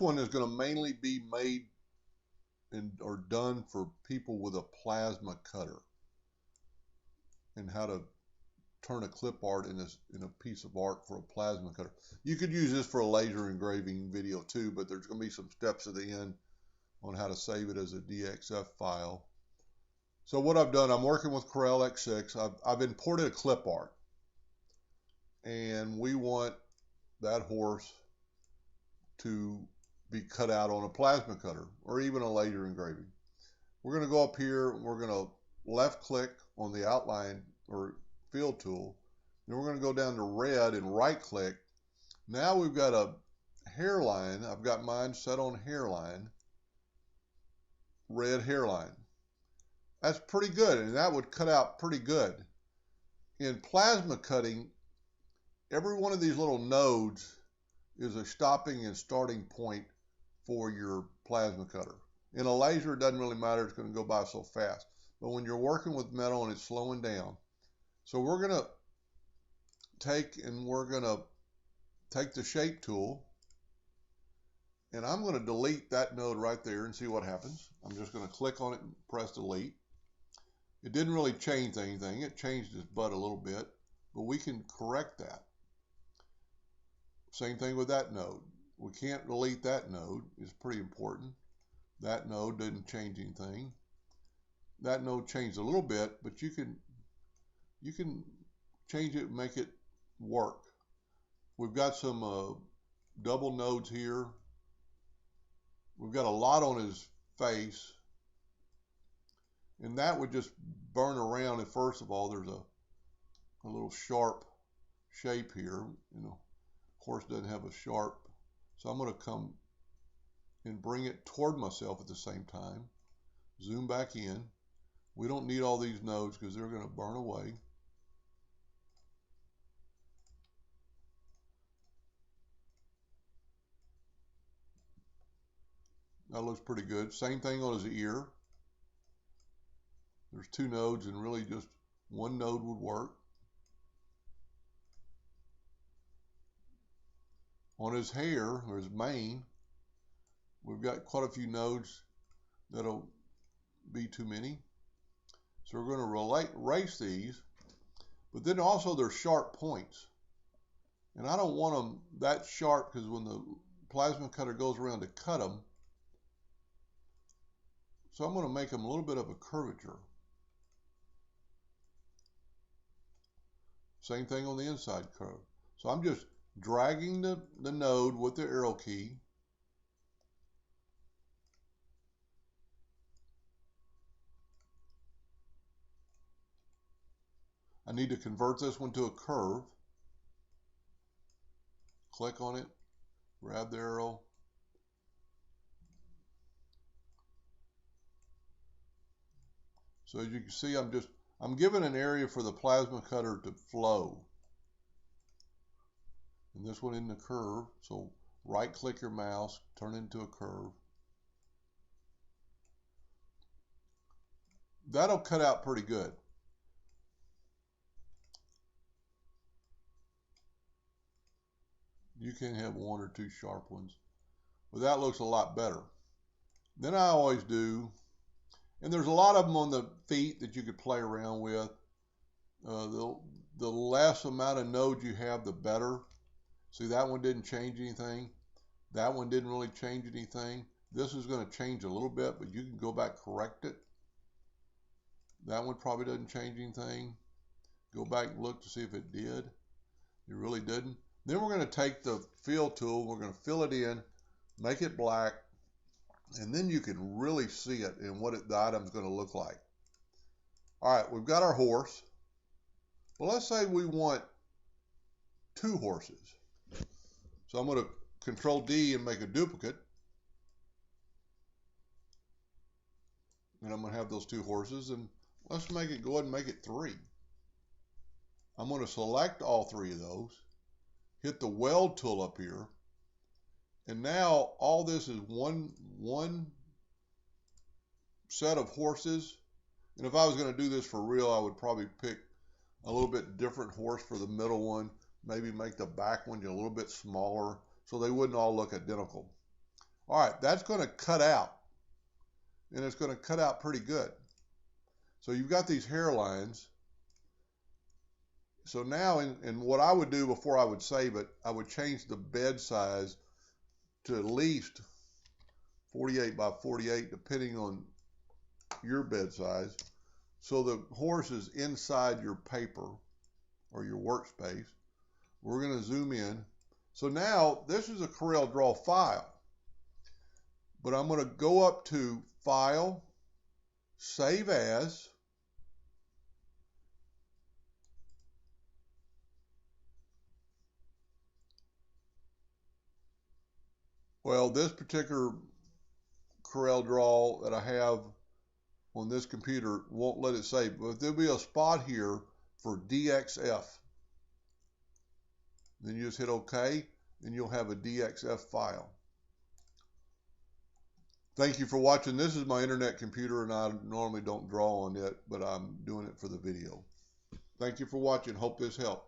one is going to mainly be made or done for people with a plasma cutter, and how to turn a clip art in a piece of art for a plasma cutter. You could use this for a laser engraving video too, but there's going to be some steps at the end on how to save it as a DXF file. So what I've done, I'm working with Corel X6. I've imported a clip art, and we want that horse to be cut out on a plasma cutter or even a laser engraving. We're going to go up here, we're going to left click on the outline or fill tool, then we're going to go down to red and right click. Now we've got a hairline. I've got mine set on hairline, red hairline. That's pretty good, and that would cut out pretty good. In plasma cutting, every one of these little nodes is a stopping and starting point for your plasma cutter. In a laser, it doesn't really matter. It's going to go by so fast. But when you're working with metal and it's slowing down, so we're going to take the shape tool, and I'm going to delete that node right there and see what happens. I'm just going to click on it and press delete. It didn't really change anything. It changed its butt a little bit, but we can correct that. Same thing with that node. We can't delete that node. It's pretty important. That node didn't change anything. That node changed a little bit, but you can change it and make it work. We've got some double nodes here. We've got a lot on his face, and that would just burn around. And first of all, there's a little sharp shape here. You know, horse doesn't have a sharp, so I'm going to come and bring it toward myself at the same time. Zoom back in. We don't need all these nodes because they're going to burn away. That looks pretty good. Same thing on his ear. There's two nodes, and really just one node would work. On his hair, or his mane, we've got quite a few nodes that'll be too many. So we're going to erase these, but then also there's sharp points. And I don't want them that sharp because when the plasma cutter goes around to cut them, so I'm going to make them a little bit of a curvature. Same thing on the inside curve. So I'm just dragging the node with the arrow key. I need to convert this one to a curve. Click on it, grab the arrow. So as you can see, I'm giving an area for the plasma cutter to flow. And this one in the curve, so right click your mouse, turn it into a curve. That'll cut out pretty good. You can have one or two sharp ones, but that looks a lot better. Then I always do, and there's a lot of them on the feet that you could play around with. The less amount of nodes you have, the better. See, that one didn't change anything. That one didn't really change anything. This is going to change a little bit, but you can go back, correct it. That one probably doesn't change anything. Go back and look to see if it did. It really didn't. Then we're going to take the fill tool, we're going to fill it in, make it black, and then you can really see it and what the item's going to look like. All right, we've got our horse. Well, let's say we want two horses. So I'm going to Control D and make a duplicate. And I'm going to have those two horses, and let's go ahead and make it 3. I'm going to select all 3 of those, hit the Weld tool up here, and now all this is one set of horses. And if I was going to do this for real, I would probably pick a little bit different horse for the middle one, maybe make the back one a little bit smaller so they wouldn't all look identical. All right, that's going to cut out, and it's going to cut out pretty good. So you've got these hairlines. So now, in what I would do before I would save it, I would change the bed size to at least 48 by 48, depending on your bed size. So the horse is inside your paper or your workspace. We're going to zoom in. So now this is a Corel Draw file, but I'm going to go up to File, Save As, well, this particular Corel Draw that I have on this computer won't let it save, but there'll be a spot here for DXF. Then you just hit OK, and you'll have a DXF file. Thank you for watching. This is my internet computer, and I normally don't draw on it, but I'm doing it for the video. Thank you for watching. Hope this helped.